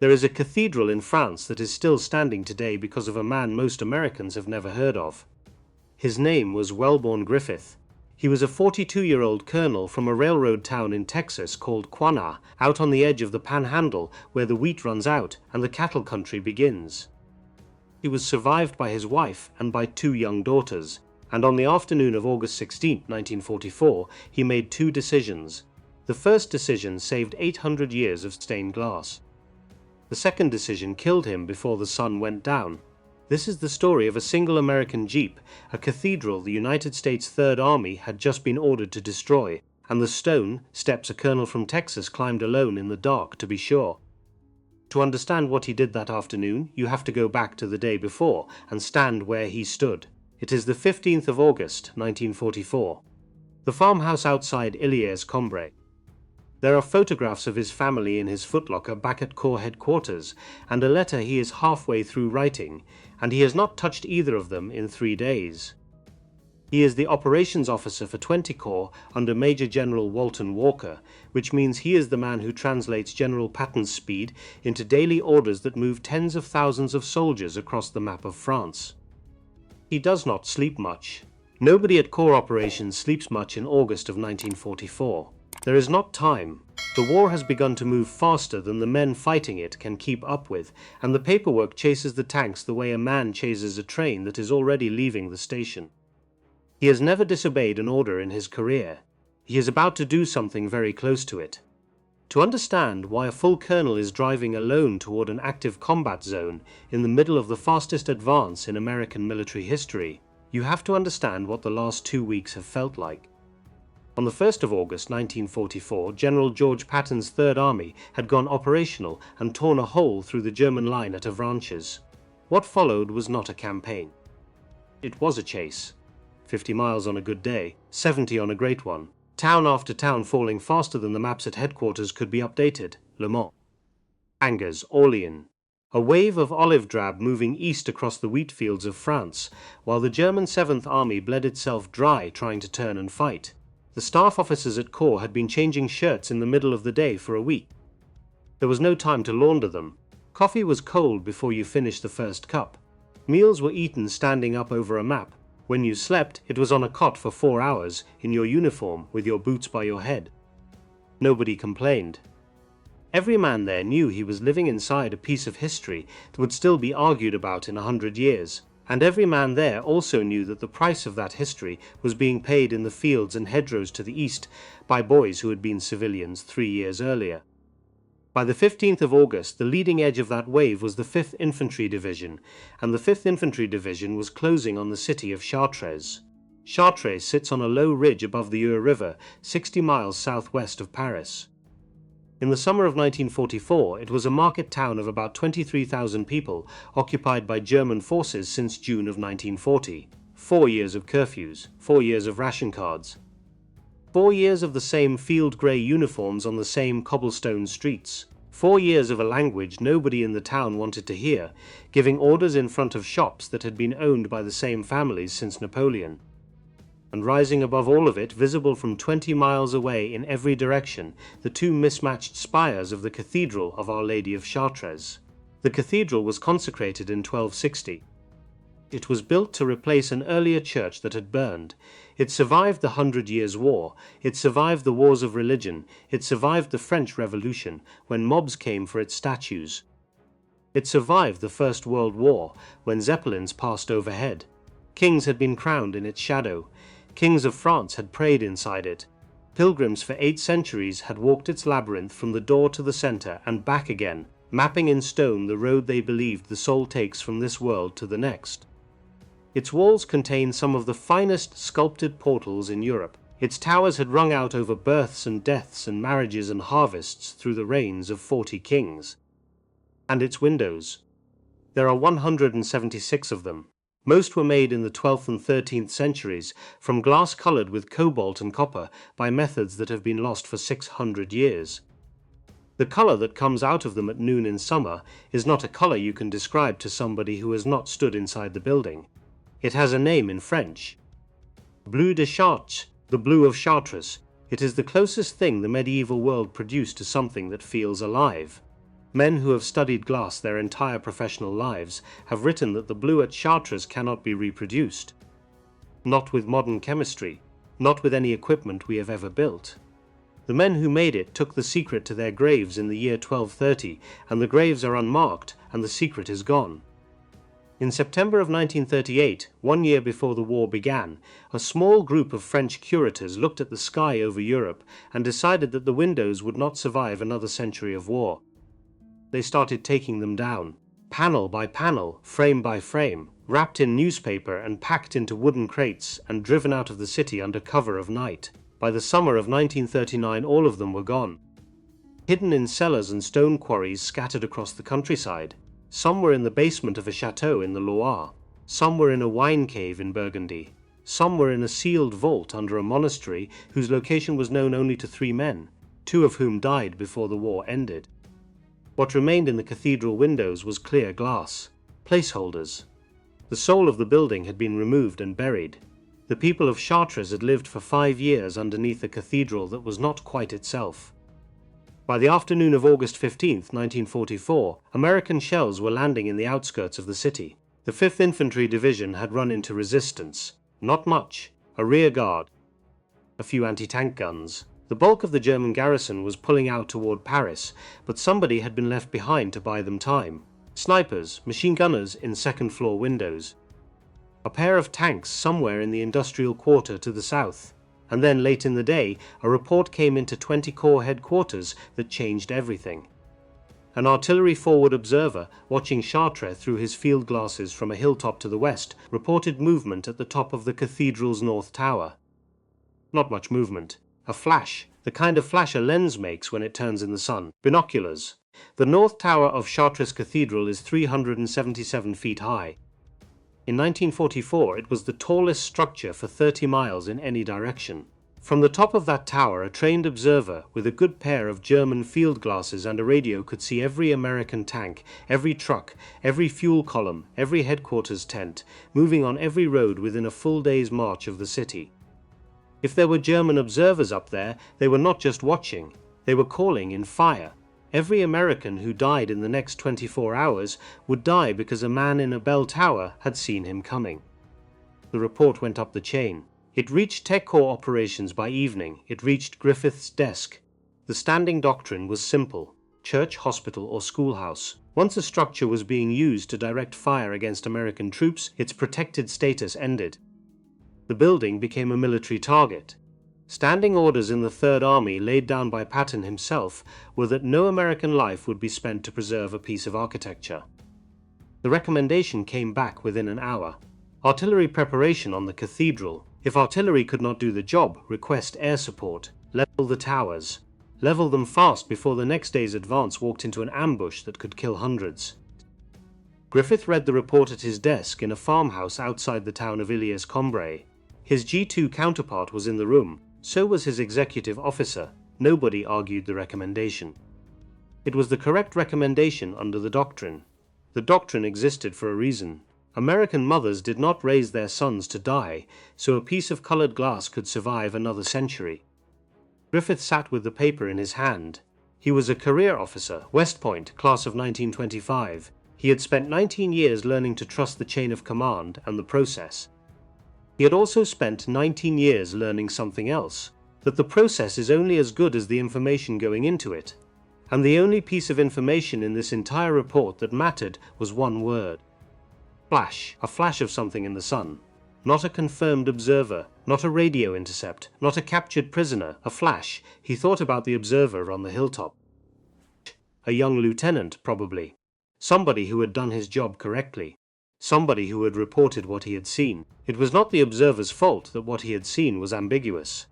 There is a cathedral in France that is still standing today because of a man most Americans have never heard of. His name was Welborn Griffith. He was a 42-year-old colonel from a railroad town in Texas called Quanah, out on the edge of the Panhandle where the wheat runs out and the cattle country begins. He was survived by his wife and by 2 young daughters, and on the afternoon of August 16, 1944, he made 2 decisions. The first decision saved 800 years of stained glass. The second decision killed him before the sun went down. This is the story of a single American jeep, a cathedral the United States Third Army had just been ordered to destroy, and the stone steps a colonel from Texas climbed alone in the dark, to be sure. To understand what he did that afternoon, you have to go back to the day before and stand where he stood. It is the 15th of August, 1944. The farmhouse outside Illiers-Combray. There are photographs of his family in his footlocker back at Corps headquarters, and a letter he is halfway through writing, and he has not touched either of them in 3 days. He is the operations officer for 20 Corps under Major General Walton Walker, which means he is the man who translates General Patton's speed into daily orders that move tens of thousands of soldiers across the map of France. He does not sleep much. Nobody at Corps operations sleeps much in August of 1944. There is not time. The war has begun to move faster than the men fighting it can keep up with, and the paperwork chases the tanks the way a man chases a train that is already leaving the station. He has never disobeyed an order in his career. He is about to do something very close to it. To understand why a full colonel is driving alone toward an active combat zone in the middle of the fastest advance in American military history, you have to understand what the last 2 weeks have felt like. On the 1st of August 1944, General George Patton's Third Army had gone operational and torn a hole through the German line at Avranches. What followed was not a campaign. It was a chase. 50 miles on a good day, 70 on a great one. Town after town falling faster than the maps at headquarters could be updated. Le Mans, Angers, Orléans. A wave of olive drab moving east across the wheat fields of France, while the German 7th Army bled itself dry trying to turn and fight. The staff officers at Corps had been changing shirts in the middle of the day for a week. There was no time to launder them. Coffee was cold before you finished the first cup. Meals were eaten standing up over a map. When you slept, it was on a cot for 4 hours, in your uniform, with your boots by your head. Nobody complained. Every man there knew he was living inside a piece of history that would still be argued about in 100 years. And every man there also knew that the price of that history was being paid in the fields and hedgerows to the east by boys who had been civilians 3 years earlier. By the 15th of August, the leading edge of that wave was the 5th Infantry Division, and the 5th Infantry Division was closing on the city of Chartres. Chartres sits on a low ridge above the Eure River, 60 miles southwest of Paris. In the summer of 1944, it was a market town of about 23,000 people, occupied by German forces since June of 1940. 4 years of curfews, 4 years of ration cards. 4 years of the same field grey uniforms on the same cobblestone streets. 4 years of a language nobody in the town wanted to hear, giving orders in front of shops that had been owned by the same families since Napoleon. And rising above all of it, visible from 20 miles away in every direction, the 2 mismatched spires of the Cathedral of Our Lady of Chartres. The cathedral was consecrated in 1260. It was built to replace an earlier church that had burned. It survived the 100 Years' War. It survived the wars of religion. It survived the French Revolution, when mobs came for its statues. It survived the First World War, when zeppelins passed overhead. Kings had been crowned in its shadow. Kings of France had prayed inside it. Pilgrims for 8 centuries had walked its labyrinth from the door to the center and back again, mapping in stone the road they believed the soul takes from this world to the next. Its walls contained some of the finest sculpted portals in Europe. Its towers had rung out over births and deaths and marriages and harvests through the reigns of 40 kings. And its windows. There are 176 of them. Most were made in the 12th and 13th centuries, from glass colored with cobalt and copper by methods that have been lost for 600 years. The color that comes out of them at noon in summer is not a color you can describe to somebody who has not stood inside the building. It has a name in French. Bleu de Chartres, the blue of Chartres. It is the closest thing the medieval world produced to something that feels alive. Men who have studied glass their entire professional lives have written that the blue at Chartres cannot be reproduced. Not with modern chemistry, not with any equipment we have ever built. The men who made it took the secret to their graves in the year 1230, and the graves are unmarked, and the secret is gone. In September of 1938, 1 year before the war began, a small group of French curators looked at the sky over Europe and decided that the windows would not survive another century of war. They started taking them down, panel by panel, frame by frame, wrapped in newspaper and packed into wooden crates and driven out of the city under cover of night. By the summer of 1939, all of them were gone. Hidden in cellars and stone quarries scattered across the countryside. Some were in the basement of a chateau in the Loire. Some were in a wine cave in Burgundy. Some were in a sealed vault under a monastery whose location was known only to 3 men, 2 of whom died before the war ended. What remained in the cathedral windows was clear glass, placeholders. The soul of the building had been removed and buried. The people of Chartres had lived for 5 years underneath a cathedral that was not quite itself. By the afternoon of August 15, 1944, American shells were landing in the outskirts of the city. The 5th Infantry Division had run into resistance. Not much. A rear guard. A few anti-tank guns. The bulk of the German garrison was pulling out toward Paris, but somebody had been left behind to buy them time. Snipers, machine gunners in second-floor windows. A pair of tanks somewhere in the industrial quarter to the south. And then late in the day, a report came into 20 Corps headquarters that changed everything. An artillery forward observer, watching Chartres through his field glasses from a hilltop to the west, reported movement at the top of the cathedral's north tower. Not much movement. A flash, the kind of flash a lens makes when it turns in the sun. Binoculars. The north tower of Chartres Cathedral is 377 feet high. In 1944, it was the tallest structure for 30 miles in any direction. From the top of that tower, a trained observer with a good pair of German field glasses and a radio could see every American tank, every truck, every fuel column, every headquarters tent, moving on every road within a full day's march of the city. If there were German observers up there, they were not just watching, they were calling in fire. Every American who died in the next 24 hours would die because a man in a bell tower had seen him coming. The report went up the chain. It reached Tech Corps operations by evening. It reached Griffith's desk. The standing doctrine was simple: church, hospital, or schoolhouse. Once a structure was being used to direct fire against American troops, its protected status ended. The building became a military target. Standing orders in the Third Army, laid down by Patton himself, were that no American life would be spent to preserve a piece of architecture. The recommendation came back within an hour. Artillery preparation on the cathedral. If artillery could not do the job, request air support. Level the towers. Level them fast before the next day's advance walked into an ambush that could kill hundreds. Griffith read the report at his desk in a farmhouse outside the town of Ilias-Combray. His G2 counterpart was in the room. So was his executive officer. Nobody argued the recommendation. It was the correct recommendation under the doctrine. The doctrine existed for a reason. American mothers did not raise their sons to die, so a piece of colored glass could survive another century. Griffith sat with the paper in his hand. He was a career officer, West Point, class of 1925. He had spent 19 years learning to trust the chain of command and the process. He had also spent 19 years learning something else, that the process is only as good as the information going into it. And the only piece of information in this entire report that mattered was one word. Flash, a flash of something in the sun. Not a confirmed observer, not a radio intercept, not a captured prisoner, a flash. He thought about the observer on the hilltop. A young lieutenant, probably. Somebody who had done his job correctly. Somebody who had reported what he had seen. It was not the observer's fault that what he had seen was ambiguous.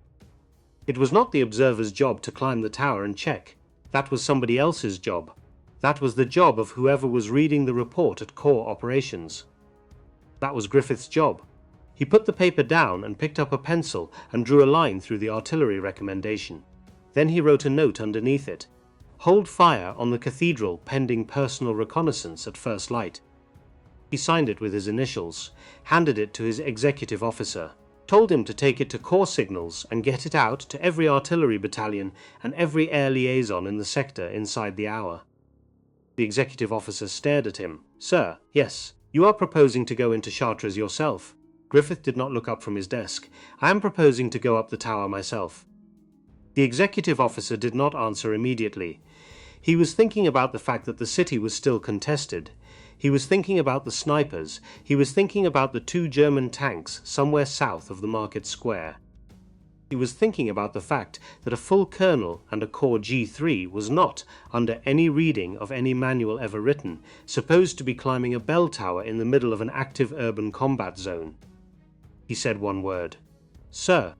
It was not the observer's job to climb the tower and check. That was somebody else's job. That was the job of whoever was reading the report at Corps operations. That was Griffith's job. He put the paper down and picked up a pencil and drew a line through the artillery recommendation. Then he wrote a note underneath it. Hold fire on the cathedral pending personal reconnaissance at first light. He signed it with his initials, handed it to his executive officer, told him to take it to Corps signals and get it out to every artillery battalion and every air liaison in the sector inside the hour. The executive officer stared at him. "Sir, yes. You are proposing to go into Chartres yourself." Griffith did not look up from his desk. "I am proposing to go up the tower myself." The executive officer did not answer immediately. He was thinking about the fact that the city was still contested. He was thinking about the snipers. He was thinking about the 2 German tanks somewhere south of the market square. He was thinking about the fact that a full colonel and a corps G3 was not, under any reading of any manual ever written, supposed to be climbing a bell tower in the middle of an active urban combat zone. He said one word. "Sir."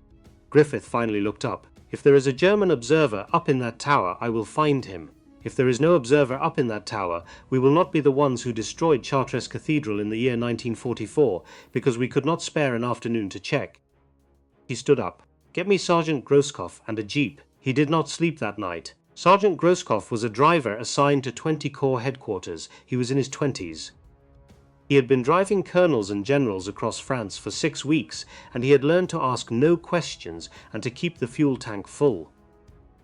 Griffith finally looked up. "If there is a German observer up in that tower, I will find him. If there is no observer up in that tower, we will not be the ones who destroyed Chartres Cathedral in the year 1944, because we could not spare an afternoon to check." He stood up. "Get me Sergeant Grosskopf and a jeep." He did not sleep that night. Sergeant Grosskopf was a driver assigned to 20 Corps headquarters. He was in his 20s. He had been driving colonels and generals across France for 6 weeks, and he had learned to ask no questions and to keep the fuel tank full.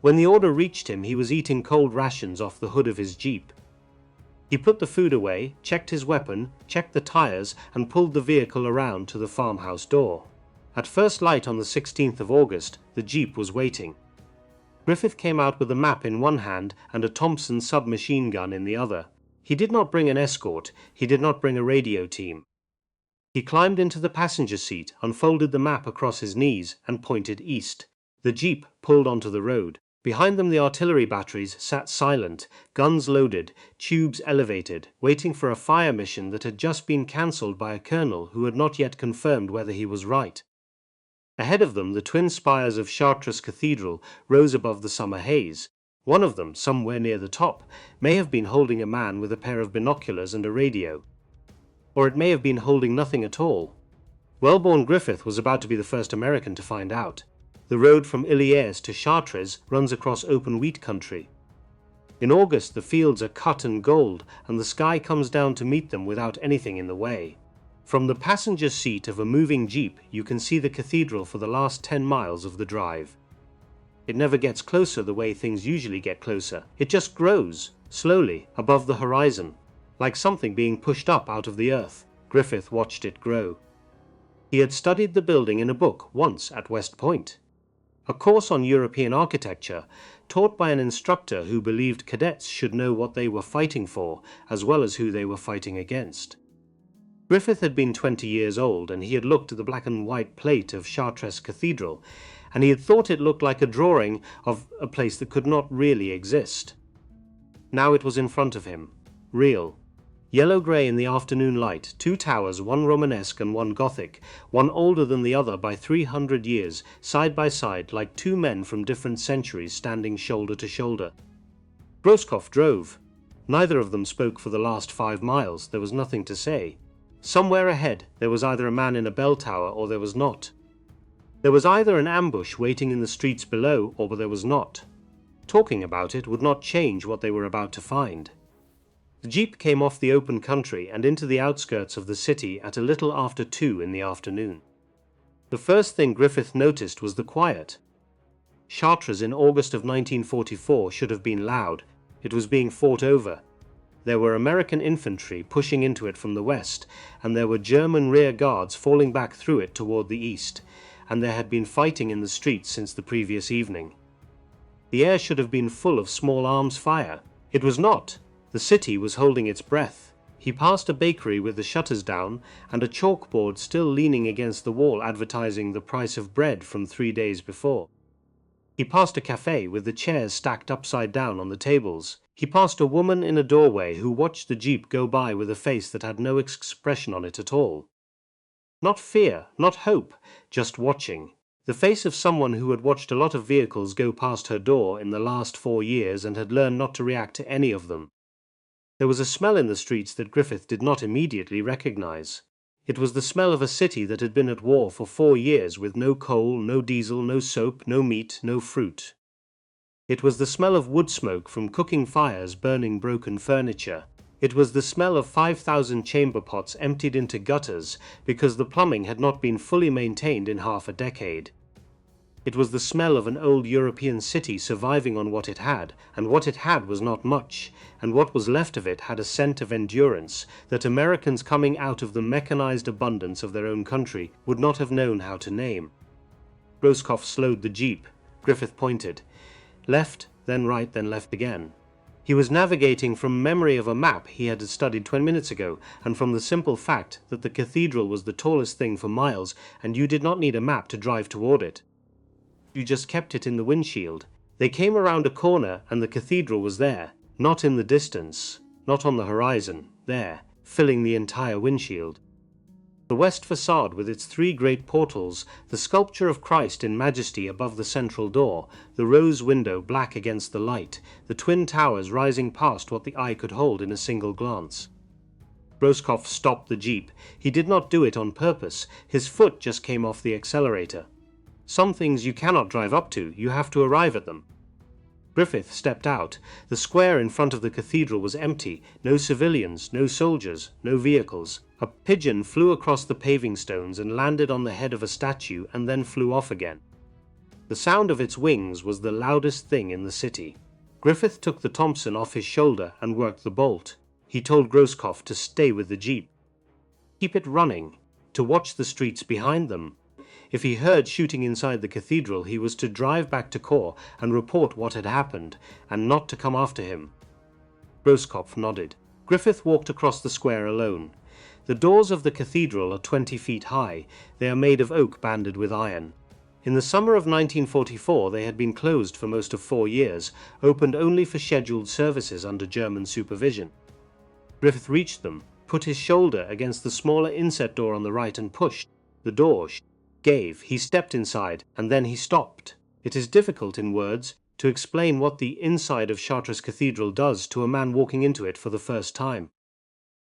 When the order reached him, he was eating cold rations off the hood of his jeep. He put the food away, checked his weapon, checked the tires, and pulled the vehicle around to the farmhouse door. At first light on the 16th of August, the jeep was waiting. Griffith came out with a map in one hand and a Thompson submachine gun in the other. He did not bring an escort. He did not bring a radio team. He climbed into the passenger seat, unfolded the map across his knees, and pointed east. The jeep pulled onto the road. Behind them the artillery batteries sat silent, guns loaded, tubes elevated, waiting for a fire mission that had just been cancelled by a colonel who had not yet confirmed whether he was right. Ahead of them the twin spires of Chartres Cathedral rose above the summer haze. One of them, somewhere near the top, may have been holding a man with a pair of binoculars and a radio. Or it may have been holding nothing at all. Welborn Griffith was about to be the first American to find out. The road from Illiers to Chartres runs across open wheat country. In August the fields are cut and gold, and the sky comes down to meet them without anything in the way. From the passenger seat of a moving jeep you can see the cathedral for the last 10 miles of the drive. It never gets closer the way things usually get closer. It just grows, slowly, above the horizon, like something being pushed up out of the earth. Griffith watched it grow. He had studied the building in a book once at West Point. A course on European architecture, taught by an instructor who believed cadets should know what they were fighting for, as well as who they were fighting against. Griffith had been 20 years old, and he had looked at the black and white plate of Chartres Cathedral, and he had thought it looked like a drawing of a place that could not really exist. Now it was in front of him, real. Yellow-grey in the afternoon light, 2 towers, one Romanesque and one Gothic, one older than the other by 300 years, side by side like 2 men from different centuries standing shoulder to shoulder. Grosskopf drove. Neither of them spoke for the last 5 miles. There was nothing to say. Somewhere ahead there was either a man in a bell tower or there was not. There was either an ambush waiting in the streets below or there was not. Talking about it would not change what they were about to find. The jeep came off the open country and into the outskirts of the city at a little after 2 in the afternoon. The first thing Griffith noticed was the quiet. Chartres in August of 1944 should have been loud. It was being fought over. There were American infantry pushing into it from the west, and there were German rear guards falling back through it toward the east, and there had been fighting in the streets since the previous evening. The air should have been full of small arms fire. It was not. The city was holding its breath. He passed a bakery with the shutters down, and a chalkboard still leaning against the wall advertising the price of bread from 3 days before. He passed a cafe with the chairs stacked upside down on the tables. He passed a woman in a doorway who watched the jeep go by with a face that had no expression on it at all. Not fear, not hope, just watching. The face of someone who had watched a lot of vehicles go past her door in the last 4 years and had learned not to react to any of them. There was a smell in the streets that Griffith did not immediately recognize. It was the smell of a city that had been at war for 4 years with no coal, no diesel, no soap, no meat, no fruit. It was the smell of wood smoke from cooking fires burning broken furniture. It was the smell of 5,000 chamber pots emptied into gutters because the plumbing had not been fully maintained in half a decade. It was the smell of an old European city surviving on what it had, and what it had was not much, and what was left of it had a scent of endurance that Americans coming out of the mechanized abundance of their own country would not have known how to name. Roscoff slowed the jeep. Griffith pointed. Left, then right, then left again. He was navigating from memory of a map he had studied 20 minutes ago, and from the simple fact that the cathedral was the tallest thing for miles, and you did not need a map to drive toward it. You just kept it in the windshield. They came around a corner and the cathedral was there, not in the distance, not on the horizon, there, filling the entire windshield. The west facade with its 3 great portals, the sculpture of Christ in majesty above the central door, the rose window black against the light, the twin towers rising past what the eye could hold in a single glance. Roscoff stopped the jeep. He did not do it on purpose. His foot just came off the accelerator. Some things you cannot drive up to, you have to arrive at them. Griffith stepped out. The square in front of the cathedral was empty, no civilians, no soldiers, no vehicles. A pigeon flew across the paving stones and landed on the head of a statue and then flew off again. The sound of its wings was the loudest thing in the city. Griffith took the Thompson off his shoulder and worked the bolt. He told Roscoff to stay with the jeep. Keep it running, to watch the streets behind them. If he heard shooting inside the cathedral, he was to drive back to Corps and report what had happened, and not to come after him. Roscoff nodded. Griffith walked across the square alone. The doors of the cathedral are 20 feet high. They are made of oak banded with iron. In the summer of 1944 they had been closed for most of 4 years, opened only for scheduled services under German supervision. Griffith reached them, put his shoulder against the smaller inset door on the right and pushed. The door gave. He stepped inside, and then he stopped. It is difficult in words to explain what the inside of Chartres Cathedral does to a man walking into it for the first time.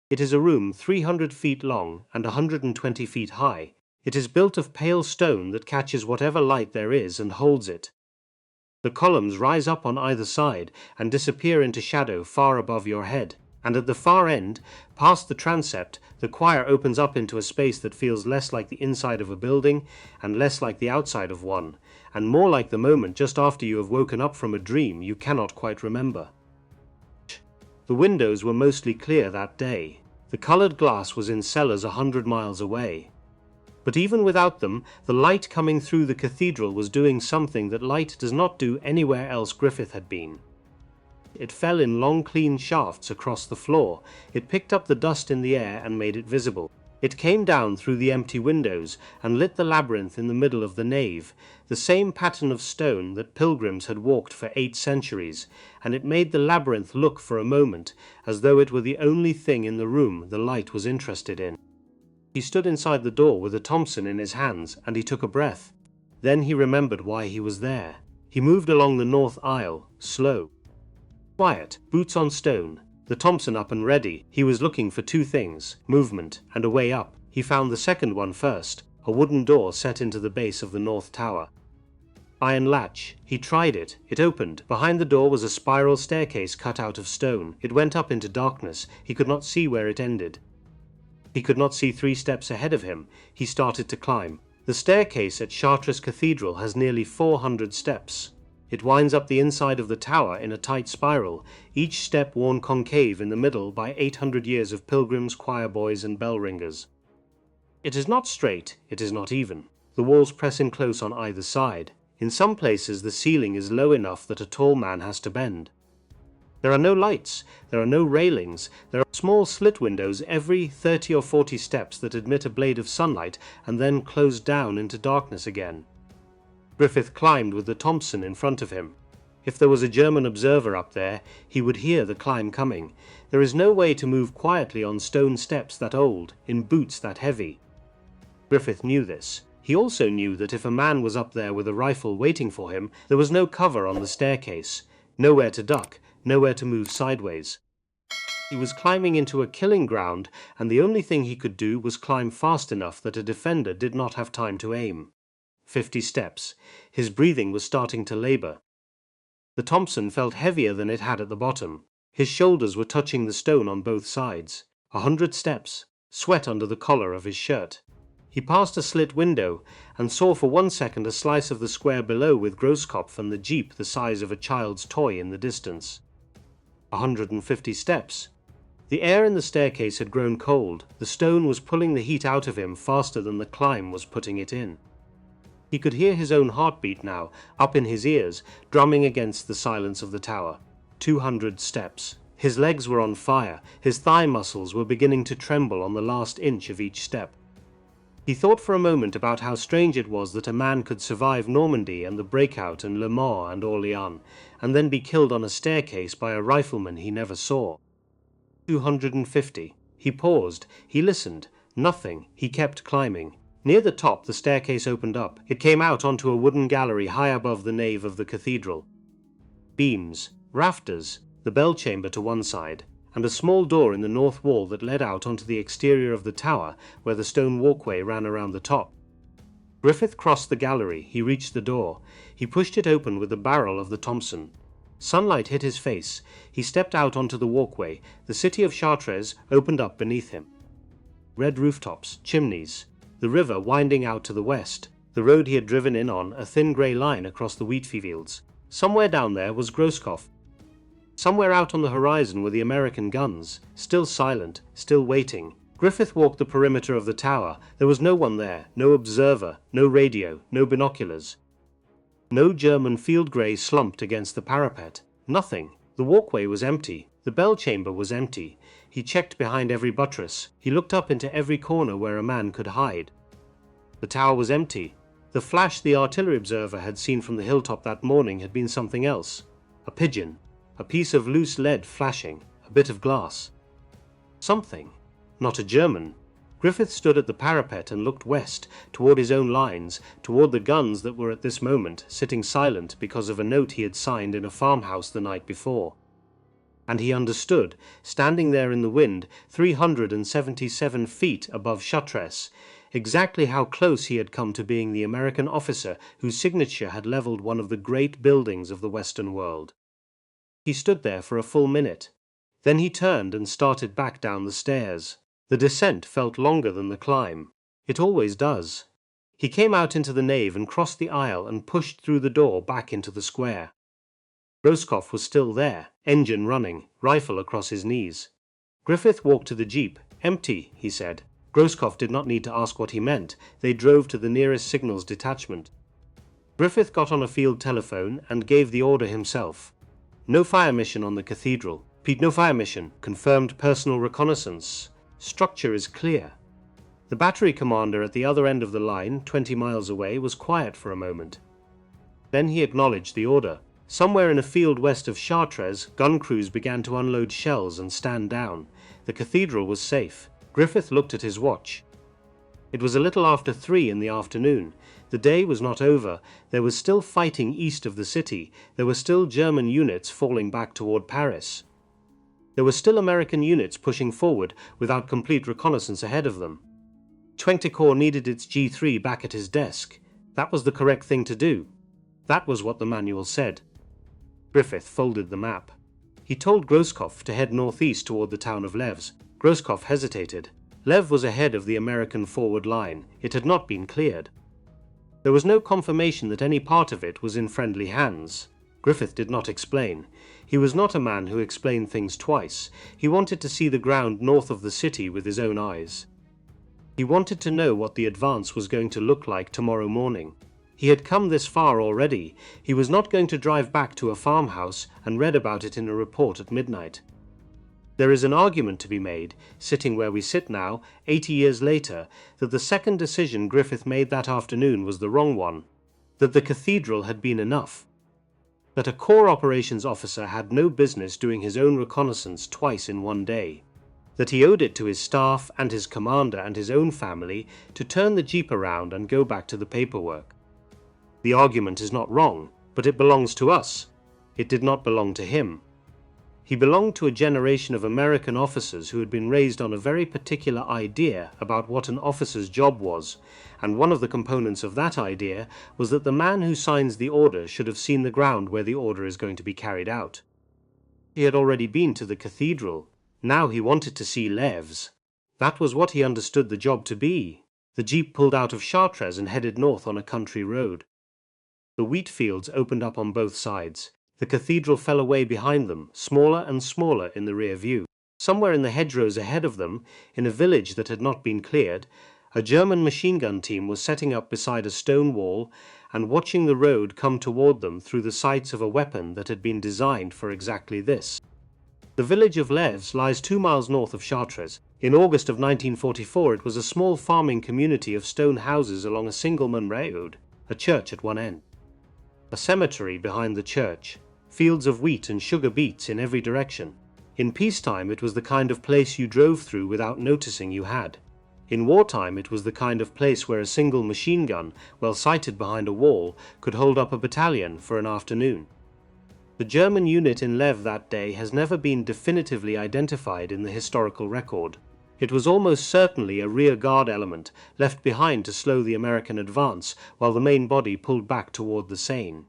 It is a room 300 feet long and 120 feet high. It is built of pale stone that catches whatever light there is and holds it. The columns rise up on either side and disappear into shadow far above your head, and at the far end, past the transept, the choir opens up into a space that feels less like the inside of a building and less like the outside of one, and more like the moment just after you have woken up from a dream you cannot quite remember. The windows were mostly clear that day. The colored glass was in cellars 100 miles away. But even without them, the light coming through the cathedral was doing something that light does not do anywhere else Griffith had been. It fell in long clean shafts across the floor. It picked up the dust in the air and made it visible. It came down through the empty windows and lit the labyrinth in the middle of the nave, the same pattern of stone that pilgrims had walked for 8 centuries, and it made the labyrinth look for a moment as though it were the only thing in the room the light was interested in. He stood inside the door with a Thompson in his hands, and he took a breath. Then he remembered why he was there. He moved along the north aisle, slow. Quiet, boots on stone, the Thompson up and ready. He was looking for 2 things, movement and a way up. He found the second one first, a wooden door set into the base of the north tower. Iron latch. He tried it. It opened. Behind the door was a spiral staircase cut out of stone. It went up into darkness. He could not see where it ended. He could not see 3 steps ahead of him. He started to climb. The staircase at Chartres Cathedral has nearly 400 steps. It winds up the inside of the tower in a tight spiral, each step worn concave in the middle by 800 years of pilgrims, choir boys, and bell ringers. It is not straight, it is not even. The walls press in close on either side. In some places the ceiling is low enough that a tall man has to bend. There are no lights, there are no railings, there are small slit windows every 30 or 40 steps that admit a blade of sunlight and then close down into darkness again. Griffith climbed with the Thompson in front of him. If there was a German observer up there, he would hear the climb coming. There is no way to move quietly on stone steps that old, in boots that heavy. Griffith knew this. He also knew that if a man was up there with a rifle waiting for him, there was no cover on the staircase, nowhere to duck, nowhere to move sideways. He was climbing into a killing ground, and the only thing he could do was climb fast enough that a defender did not have time to aim. 50 steps. His breathing was starting to labor. The Thompson felt heavier than it had at the bottom. His shoulders were touching the stone on both sides. 100 steps. Sweat under the collar of his shirt. He passed a slit window and saw for 1 second a slice of the square below with Grosskopf and the jeep the size of a child's toy in the distance. 150 steps. The air in the staircase had grown cold. The stone was pulling the heat out of him faster than the climb was putting it in. He could hear his own heartbeat now, up in his ears, drumming against the silence of the tower. 200 steps. His legs were on fire. His thigh muscles were beginning to tremble on the last inch of each step. He thought for a moment about how strange it was that a man could survive Normandy and the breakout and Le Mans and Orléans, and then be killed on a staircase by a rifleman he never saw. 250. He paused. He listened. Nothing. He kept climbing. Near the top, the staircase opened up. It came out onto a wooden gallery high above the nave of the cathedral. Beams, rafters, the bell chamber to one side, and a small door in the north wall that led out onto the exterior of the tower where the stone walkway ran around the top. Griffith crossed the gallery. He reached the door. He pushed it open with the barrel of the Thompson. Sunlight hit his face. He stepped out onto the walkway. The city of Chartres opened up beneath him. Red rooftops, chimneys, the river winding out to the west, the road he had driven in on, a thin grey line across the wheat fields. Somewhere down there was Grosskopf. Somewhere out on the horizon were the American guns, still silent, still waiting. Griffith walked the perimeter of the tower. There was no one there, no observer, no radio, no binoculars. No German field grey slumped against the parapet. Nothing. The walkway was empty. The bell chamber was empty. He checked behind every buttress. He looked up into every corner where a man could hide. The tower was empty. The flash the artillery observer had seen from the hilltop that morning had been something else. A pigeon. A piece of loose lead flashing, a bit of glass. Something. Not a German. Griffith stood at the parapet and looked west, toward his own lines, toward the guns that were at this moment sitting silent because of a note he had signed in a farmhouse the night before. And he understood, standing there in the wind, 377 feet above Chartres, exactly how close he had come to being the American officer whose signature had leveled one of the great buildings of the Western world. He stood there for a full minute. Then he turned and started back down the stairs. The descent felt longer than the climb. It always does. He came out into the nave and crossed the aisle and pushed through the door back into the square. Grosskopf was still there, engine running, rifle across his knees. Griffith walked to the jeep. Empty, he said. Grosskopf did not need to ask what he meant. They drove to the nearest signals detachment. Griffith got on a field telephone and gave the order himself. No fire mission on the cathedral. Pete, no fire mission. Confirmed personal reconnaissance. Structure is clear. The battery commander at the other end of the line, 20 miles away, was quiet for a moment. Then he acknowledged the order. Somewhere in a field west of Chartres, gun crews began to unload shells and stand down. The cathedral was safe. Griffith looked at his watch. It was a little after 3 in the afternoon. The day was not over. There was still fighting east of the city. There were still German units falling back toward Paris. There were still American units pushing forward without complete reconnaissance ahead of them. 20 Corps needed its G3 back at his desk. That was the correct thing to do. That was what the manual said. Griffith folded the map. He told Grosskopf to head northeast toward the town of Lèves. Grosskopf hesitated. Lèves was ahead of the American forward line. It had not been cleared. There was no confirmation that any part of it was in friendly hands. Griffith did not explain. He was not a man who explained things twice. He wanted to see the ground north of the city with his own eyes. He wanted to know what the advance was going to look like tomorrow morning. He had come this far already. He was not going to drive back to a farmhouse and read about it in a report at midnight. There is an argument to be made, sitting where we sit now, 80 years later, that the second decision Griffith made that afternoon was the wrong one, that the cathedral had been enough, that a Corps operations officer had no business doing his own reconnaissance twice in one day, that he owed it to his staff and his commander and his own family to turn the jeep around and go back to the paperwork. The argument is not wrong, but it belongs to us. It did not belong to him. He belonged to a generation of American officers who had been raised on a very particular idea about what an officer's job was, and one of the components of that idea was that the man who signs the order should have seen the ground where the order is going to be carried out. He had already been to the cathedral. Now he wanted to see Lèves. That was what he understood the job to be. The jeep pulled out of Chartres and headed north on a country road. The wheat fields opened up on both sides. The cathedral fell away behind them, smaller and smaller in the rear view. Somewhere in the hedgerows ahead of them, in a village that had not been cleared, a German machine gun team was setting up beside a stone wall and watching the road come toward them through the sights of a weapon that had been designed for exactly this. The village of Lèves lies 2 miles north of Chartres. In August of 1944 it was a small farming community of stone houses along a single main road, a church at one end, a cemetery behind the church, fields of wheat and sugar beets in every direction. In peacetime it was the kind of place you drove through without noticing you had. In wartime it was the kind of place where a single machine gun, well sighted behind a wall, could hold up a battalion for an afternoon. The German unit in Lèves that day has never been definitively identified in the historical record. It was almost certainly a rear guard element left behind to slow the American advance while the main body pulled back toward the Seine.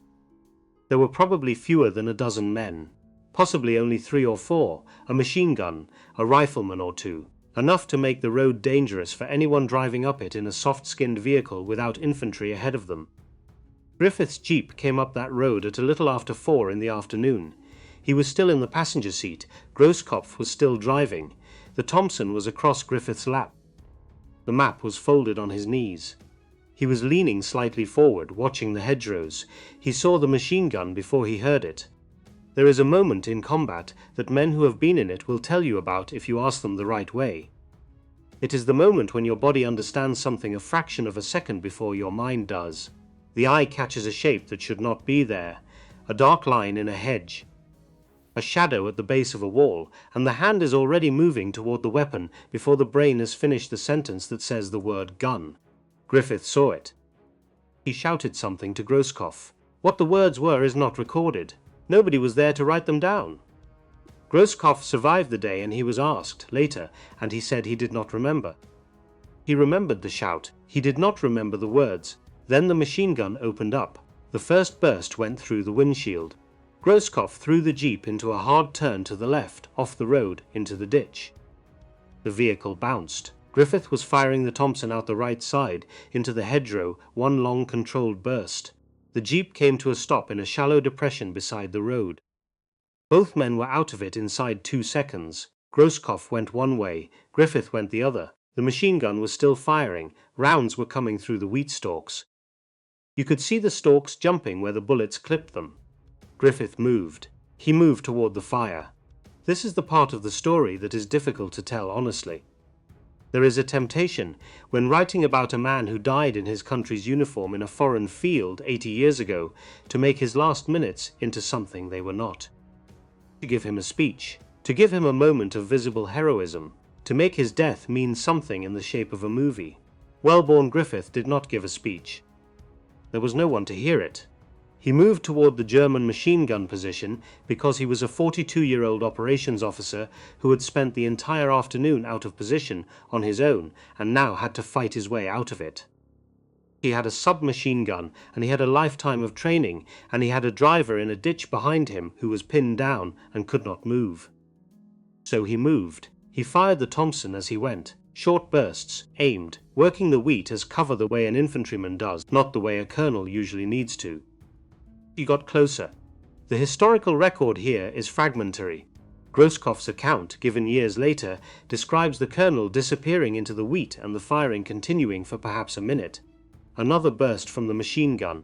There were probably fewer than a dozen men, possibly only 3 or 4, a machine gun, a rifleman or 2, enough to make the road dangerous for anyone driving up it in a soft-skinned vehicle without infantry ahead of them. Griffith's jeep came up that road at a little after 4 in the afternoon. He was still in the passenger seat, Grosskopf was still driving. The Thompson was across Griffith's lap. The map was folded on his knees. He was leaning slightly forward, watching the hedgerows. He saw the machine gun before he heard it. There is a moment in combat that men who have been in it will tell you about if you ask them the right way. It is the moment when your body understands something a fraction of a second before your mind does. The eye catches a shape that should not be there, a dark line in a hedge, a shadow at the base of a wall, and the hand is already moving toward the weapon before the brain has finished the sentence that says the word gun. Griffith saw it. He shouted something to Grosskopf. What the words were is not recorded. Nobody was there to write them down. Grosskopf survived the day and he was asked later, and he said he did not remember. He remembered the shout. He did not remember the words. Then the machine gun opened up. The first burst went through the windshield. Grosskopf threw the jeep into a hard turn to the left, off the road, into the ditch. The vehicle bounced. Griffith was firing the Thompson out the right side, into the hedgerow, one long controlled burst. The jeep came to a stop in a shallow depression beside the road. Both men were out of it inside 2 seconds. Grosskopf went one way, Griffith went the other. The machine gun was still firing. Rounds were coming through the wheat stalks. You could see the stalks jumping where the bullets clipped them. Griffith moved. He moved toward the fire. This is the part of the story that is difficult to tell honestly. There is a temptation, when writing about a man who died in his country's uniform in a foreign field 80 years ago, to make his last minutes into something they were not. To give him a speech, to give him a moment of visible heroism, to make his death mean something in the shape of a movie. Welborn Griffith did not give a speech. There was no one to hear it. He moved toward the German machine gun position because he was a 42-year-old operations officer who had spent the entire afternoon out of position on his own and now had to fight his way out of it. He had a submachine gun and he had a lifetime of training, and he had a driver in a ditch behind him who was pinned down and could not move. So he moved. He fired the Thompson as he went. Short bursts, aimed, working the wheat as cover the way an infantryman does, not the way a colonel usually needs to. He got closer. The historical record here is fragmentary. Grosskopf's account, given years later, describes the colonel disappearing into the wheat and the firing continuing for perhaps a minute. Another burst from the machine gun.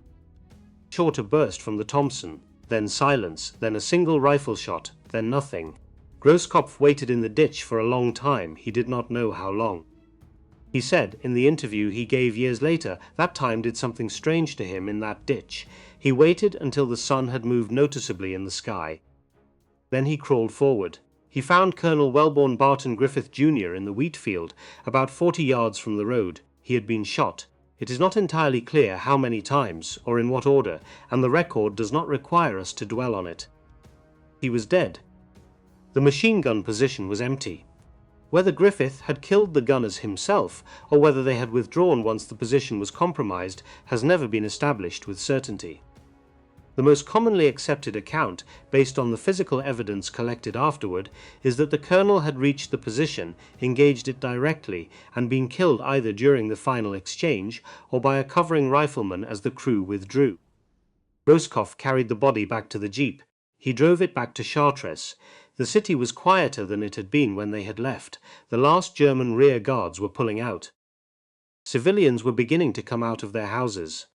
Shorter burst from the Thompson. Then silence, then a single rifle shot, then nothing. Grosskopf waited in the ditch for a long time, he did not know how long. He said, in the interview he gave years later, that time did something strange to him in that ditch. He waited until the sun had moved noticeably in the sky. Then he crawled forward. He found Colonel Welborn Griffith Jr. in the wheat field, about 40 yards from the road. He had been shot. It is not entirely clear how many times, or in what order, and the record does not require us to dwell on it. He was dead. The machine gun position was empty. Whether Griffith had killed the gunners himself, or whether they had withdrawn once the position was compromised, has never been established with certainty. The most commonly accepted account, based on the physical evidence collected afterward, is that the colonel had reached the position, engaged it directly, and been killed either during the final exchange or by a covering rifleman as the crew withdrew. Roscoff carried the body back to the jeep. He drove it back to Chartres. The city was quieter than it had been when they had left. The last German rear guards were pulling out. Civilians were beginning to come out of their houses.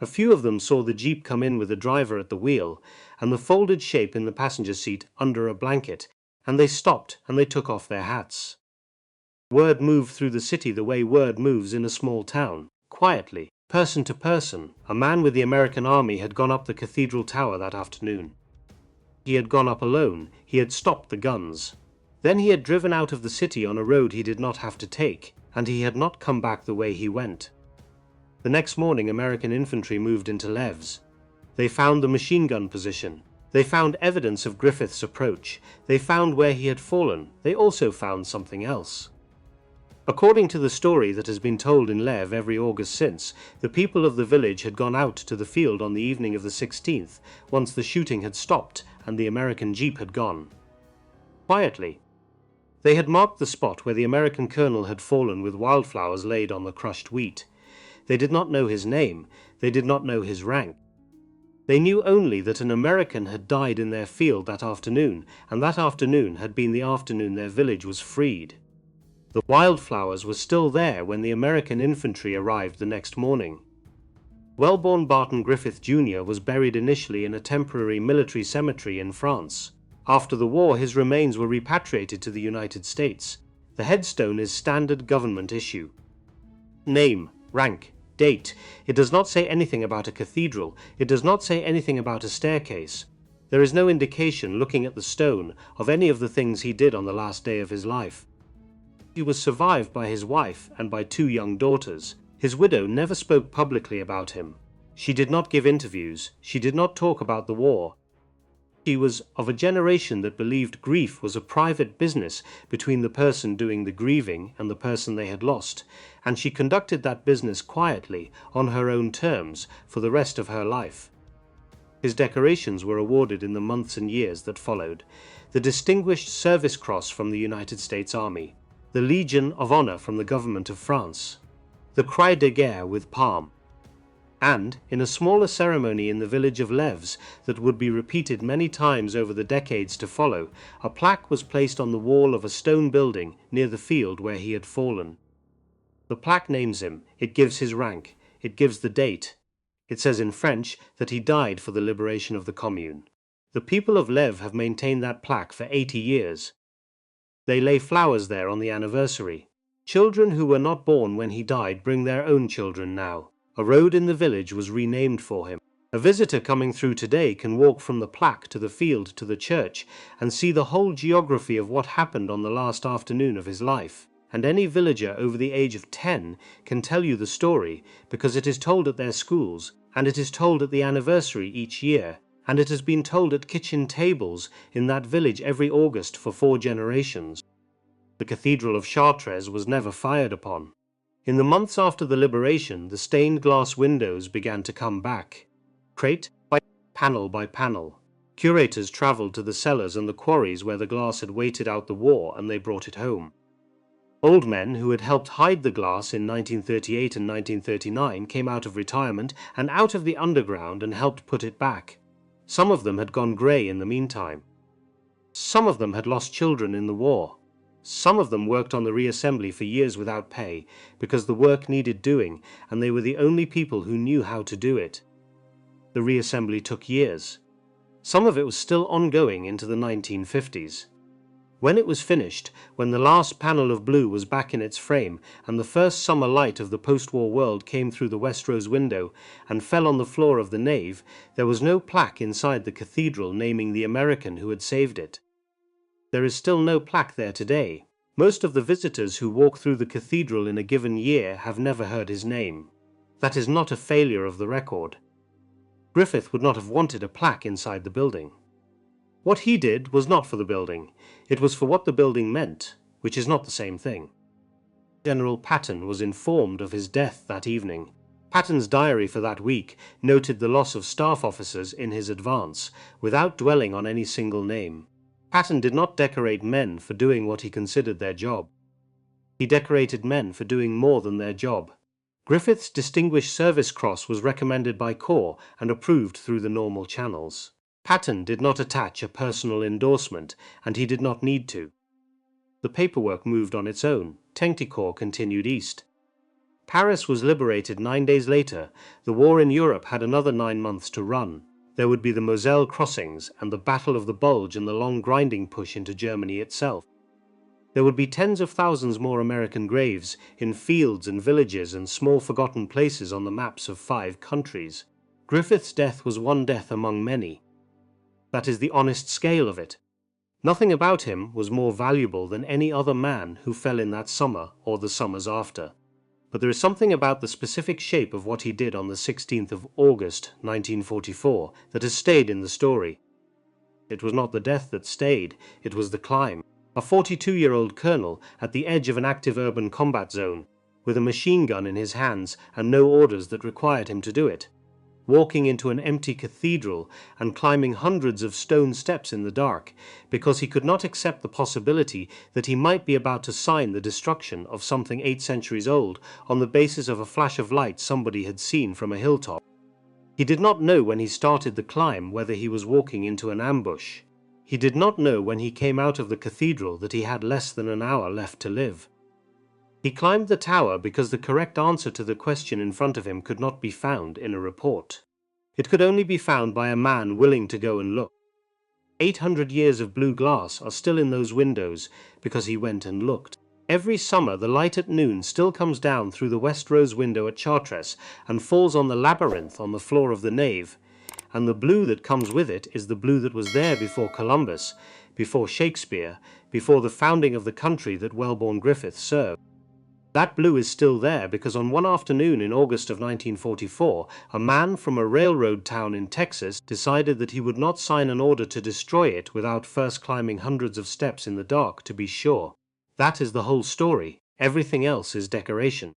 A few of them saw the jeep come in with the driver at the wheel, and the folded shape in the passenger seat under a blanket, and they stopped and they took off their hats. Word moved through the city the way word moves in a small town, quietly, person to person. A man with the American army had gone up the cathedral tower that afternoon. He had gone up alone. He had stopped the guns. Then he had driven out of the city on a road he did not have to take, and he had not come back the way he went. The next morning American infantry moved into Lèves. They found the machine gun position. They found evidence of Griffith's approach. They found where he had fallen. They also found something else. According to the story that has been told in Lèves every August since, the people of the village had gone out to the field on the evening of the 16th, once the shooting had stopped and the American jeep had gone. Quietly. They had marked the spot where the American colonel had fallen with wildflowers laid on the crushed wheat. They did not know his name. They did not know his rank. They knew only that an American had died in their field that afternoon, and that afternoon had been the afternoon their village was freed. The wildflowers were still there when the American infantry arrived the next morning. Welborn Barton Griffith Jr. was buried initially in a temporary military cemetery in France. After the war, his remains were repatriated to the United States. The headstone is standard government issue. Name, rank, date. It does not say anything about a cathedral. It does not say anything about a staircase. There is no indication, looking at the stone, of any of the things he did on the last day of his life. He was survived by his wife and by 2 young daughters. His widow never spoke publicly about him. She did not give interviews. She did not talk about the war. She was of a generation that believed grief was a private business between the person doing the grieving and the person they had lost, and she conducted that business quietly, on her own terms, for the rest of her life. His decorations were awarded in the months and years that followed: the Distinguished Service Cross from the United States Army, the Legion of Honor from the Government of France, the Croix de Guerre with palm. And, in a smaller ceremony in the village of Lèves that would be repeated many times over the decades to follow, a plaque was placed on the wall of a stone building near the field where he had fallen. The plaque names him, it gives his rank, it gives the date. It says in French that he died for the liberation of the Commune. The people of Lèves have maintained that plaque for 80 years. They lay flowers there on the anniversary. Children who were not born when he died bring their own children now. A road in the village was renamed for him. A visitor coming through today can walk from the plaque to the field to the church and see the whole geography of what happened on the last afternoon of his life. And any villager over the age of 10 can tell you the story, because it is told at their schools, and it is told at the anniversary each year, and it has been told at kitchen tables in that village every August for 4 generations. The Cathedral of Chartres was never fired upon. In the months after the liberation, the stained glass windows began to come back, crate by panel. Curators travelled to the cellars and the quarries where the glass had waited out the war, and they brought it home. Old men who had helped hide the glass in 1938 and 1939 came out of retirement and out of the underground and helped put it back. Some of them had gone grey in the meantime. Some of them had lost children in the war. Some of them worked on the reassembly for years without pay, because the work needed doing, and they were the only people who knew how to do it. The reassembly took years. Some of it was still ongoing into the 1950s. When it was finished, when the last panel of blue was back in its frame, and the first summer light of the post-war world came through the West-Rose window and fell on the floor of the nave, there was no plaque inside the cathedral naming the American who had saved it. There is still no plaque there today. Most of the visitors who walk through the cathedral in a given year have never heard his name. That is not a failure of the record. Griffith would not have wanted a plaque inside the building. What he did was not for the building. It was for what the building meant, which is not the same thing. General Patton was informed of his death that evening. Patton's diary for that week noted the loss of staff officers in his advance, without dwelling on any single name. Patton did not decorate men for doing what he considered their job. He decorated men for doing more than their job. Griffith's Distinguished Service Cross was recommended by Corps and approved through the normal channels. Patton did not attach a personal endorsement, and he did not need to. The paperwork moved on its own. Tentycourt continued east. Paris was liberated 9 days later. The war in Europe had another 9 months to run. There would be the Moselle crossings and the Battle of the Bulge and the long grinding push into Germany itself. There would be tens of thousands more American graves in fields and villages and small forgotten places on the maps of 5 countries. Griffith's death was one death among many. That is the honest scale of it. Nothing about him was more valuable than any other man who fell in that summer or the summers after. But there is something about the specific shape of what he did on the 16th of August 1944 that has stayed in the story. It was not the death that stayed, it was the climb. A 42-year-old colonel at the edge of an active urban combat zone, with a machine gun in his hands and no orders that required him to do it, walking into an empty cathedral and climbing hundreds of stone steps in the dark, because he could not accept the possibility that he might be about to sign the destruction of something 8 centuries old on the basis of a flash of light somebody had seen from a hilltop. He did not know when he started the climb whether he was walking into an ambush. He did not know when he came out of the cathedral that he had less than an hour left to live. He climbed the tower because the correct answer to the question in front of him could not be found in a report. It could only be found by a man willing to go and look. 800 years of blue glass are still in those windows because he went and looked. Every summer the light at noon still comes down through the west rose window at Chartres and falls on the labyrinth on the floor of the nave. And the blue that comes with it is the blue that was there before Columbus, before Shakespeare, before the founding of the country that Welborn Griffith served. That blue is still there because on one afternoon in August of 1944, a man from a railroad town in Texas decided that he would not sign an order to destroy it without first climbing hundreds of steps in the dark to be sure. That is the whole story. Everything else is decoration.